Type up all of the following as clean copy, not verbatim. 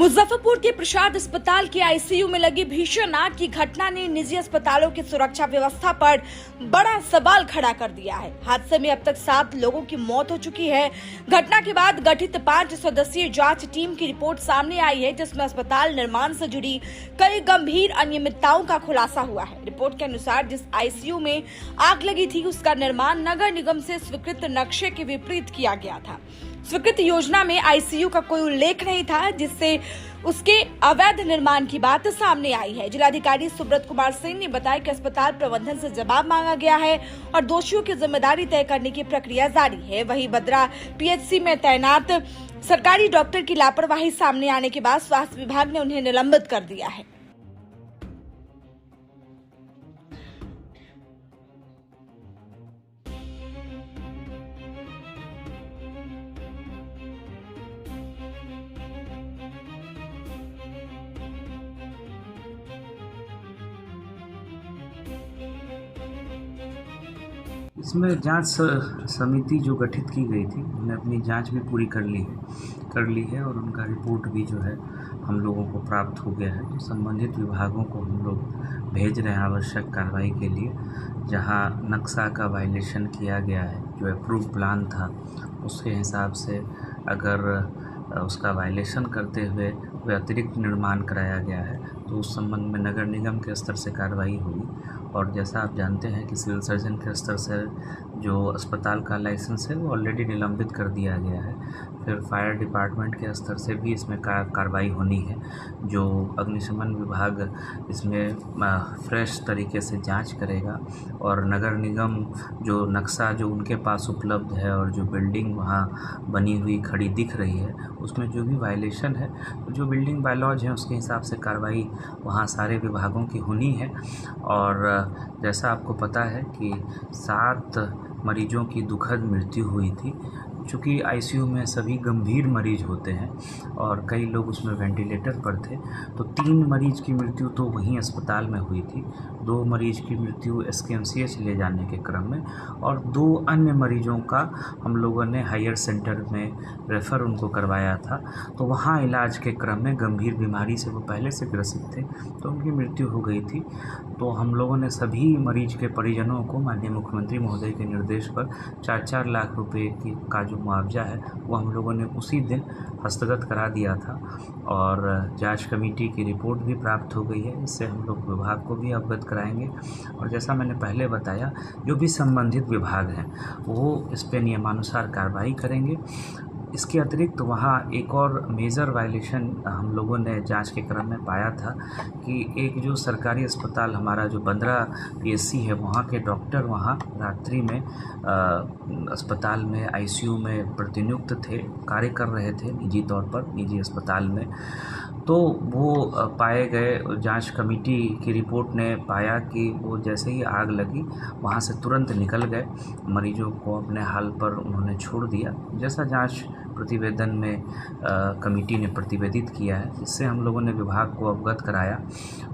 मुजफ्फरपुर के प्रसाद अस्पताल के आईसीयू में लगी भीषण आग की घटना ने निजी अस्पतालों की सुरक्षा व्यवस्था पर बड़ा सवाल खड़ा कर दिया है। हादसे में अब तक 7 लोगों की मौत हो चुकी है। घटना के बाद गठित 5 सदस्यीय जांच टीम की रिपोर्ट सामने आई है, जिसमें अस्पताल निर्माण से जुड़ी कई गंभीर अनियमितताओं का खुलासा हुआ है। रिपोर्ट के अनुसार जिस आईसीयू में आग लगी थी, उसका निर्माण नगर निगम से स्वीकृत नक्शे के विपरीत किया गया था। स्वीकृत योजना में आईसीयू का कोई उल्लेख नहीं था, जिससे उसके अवैध निर्माण की बात सामने आई है। जिलाधिकारी सुब्रत कुमार सिंह ने बताया कि अस्पताल प्रबंधन से जवाब मांगा गया है और दोषियों की जिम्मेदारी तय करने की प्रक्रिया जारी है। वहीं बद्रा पीएचसी में तैनात सरकारी डॉक्टर की लापरवाही सामने आने के बाद स्वास्थ्य विभाग ने उन्हें निलंबित कर दिया है। इसमें जांच समिति जो गठित की गई थी, उन्होंने अपनी जांच भी पूरी कर ली है और उनका रिपोर्ट भी जो है हम लोगों को प्राप्त हो गया है। तो संबंधित विभागों को हम लोग भेज रहे हैं आवश्यक कार्रवाई के लिए। जहां नक्शा का वायलेशन किया गया है, जो अप्रूव प्लान था, उसके हिसाब से अगर उसका वायलेशन करते हुए वह अतिरिक्त निर्माण कराया गया है तो उस संबंध में नगर निगम के स्तर से कार्रवाई होगी। और जैसा आप जानते हैं कि सिविल सर्जन के स्तर से जो अस्पताल का लाइसेंस है वो ऑलरेडी निलंबित कर दिया गया है। फिर फायर डिपार्टमेंट के स्तर से भी इसमें कार्रवाई होनी है। जो अग्निशमन विभाग इसमें फ्रेश तरीके से जांच करेगा और नगर निगम जो नक्शा जो उनके पास उपलब्ध है और जो बिल्डिंग वहाँ बनी हुई खड़ी दिख रही है, उसमें जो भी वायलेशन है, जो बिल्डिंग बायलॉज हैं उसके हिसाब से कार्रवाई वहाँ सारे विभागों की होनी है। और जैसा आपको पता है कि 7 मरीजों की दुखद मृत्यु हुई थी। चूँकि आईसीयू में सभी गंभीर मरीज होते हैं और कई लोग उसमें वेंटिलेटर पर थे, तो 3 मरीज की मृत्यु तो वहीं अस्पताल में हुई थी। 2 मरीज की मृत्यु एसकेएमसीएच ले जाने के क्रम में और 2 अन्य मरीजों का हम लोगों ने हायर सेंटर में रेफ़र उनको करवाया था। तो वहाँ इलाज के क्रम में गंभीर बीमारी से वो पहले से ग्रसित थे, तो उनकी मृत्यु हो गई थी। तो हम लोगों ने सभी मरीज के परिजनों को माननीय मुख्यमंत्री महोदय के निर्देश पर 4-4 लाख रुपए का जो मुआवजा है वो हम लोगों ने उसी दिन हस्तगत करा दिया था। और जांच कमेटी की रिपोर्ट भी प्राप्त हो गई है। इससे हम लोग विभाग को भी अवगत कराएंगे और जैसा मैंने पहले बताया, जो भी संबंधित विभाग हैं वो इस पर नियमानुसार कार्रवाई करेंगे। इसके अतिरिक्त वहाँ एक और मेजर वायलेशन हम लोगों ने जांच के क्रम में पाया था कि एक जो सरकारी अस्पताल हमारा जो बद्रा पीएचसी है, वहाँ के डॉक्टर वहाँ रात्रि में अस्पताल में आईसीयू में प्रतिनियुक्त थे, कार्य कर रहे थे निजी तौर पर निजी अस्पताल में। तो वो पाए गए, जांच कमेटी की रिपोर्ट ने पाया कि वो जैसे ही आग लगी वहाँ से तुरंत निकल गए, मरीजों को अपने हाल पर उन्होंने छोड़ दिया, जैसा जांच प्रतिवेदन में कमेटी ने प्रतिवेदित किया है। इससे हम लोगों ने विभाग को अवगत कराया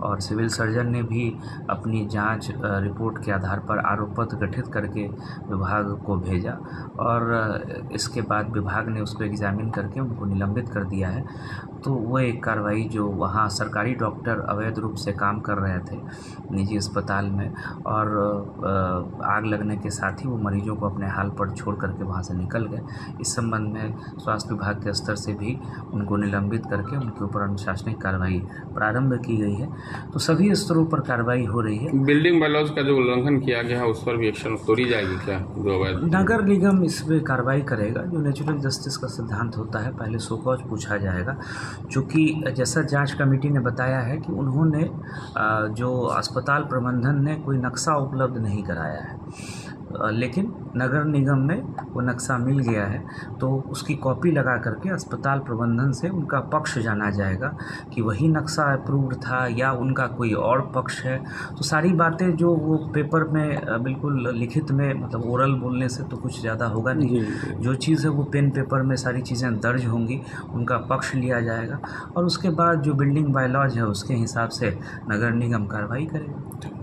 और सिविल सर्जन ने भी अपनी जांच रिपोर्ट के आधार पर आरोप पत्र गठित करके विभाग को भेजा और इसके बाद विभाग ने उसको एग्जामिन करके उनको निलंबित कर दिया है। तो वो एक कार्रवाई जो वहाँ सरकारी डॉक्टर अवैध रूप से काम कर रहे थे निजी अस्पताल में और आग लगने के साथ ही वो मरीजों को अपने हाल पर छोड़ करके वहाँ से निकल गए, इस संबंध में स्वास्थ्य विभाग के स्तर से भी उनको निलंबित करके उनके ऊपर अनुशासनिक कार्रवाई प्रारंभ की गई है। तो सभी स्तरों पर कार्रवाई हो रही है। बिल्डिंग बायलॉज का जो उल्लंघन किया गया है उस पर भी एक्शन तोड़ी जाएगी क्या? नगर निगम इस पर कार्रवाई करेगा। जो नेचुरल जस्टिस का सिद्धांत होता है, पहले सो कॉज पूछा जाएगा। चूँकि जैसा जांच कमेटी ने बताया है कि उन्होंने जो अस्पताल प्रबंधन ने कोई नक्शा उपलब्ध नहीं कराया है, लेकिन नगर निगम में वो नक्शा मिल गया है, तो उसकी कॉपी लगा करके अस्पताल प्रबंधन से उनका पक्ष जाना जाएगा कि वही नक्शा अप्रूव्ड था या उनका कोई और पक्ष है। तो सारी बातें जो वो पेपर में बिल्कुल लिखित में, मतलब ओरल बोलने से तो कुछ ज़्यादा होगा नहीं, जो चीज़ है वो पेन पेपर में सारी चीज़ें दर्ज होंगी, उनका पक्ष लिया जाएगा और उसके बाद जो बिल्डिंग बायलॉज है उसके हिसाब से नगर निगम कार्रवाई करेगा।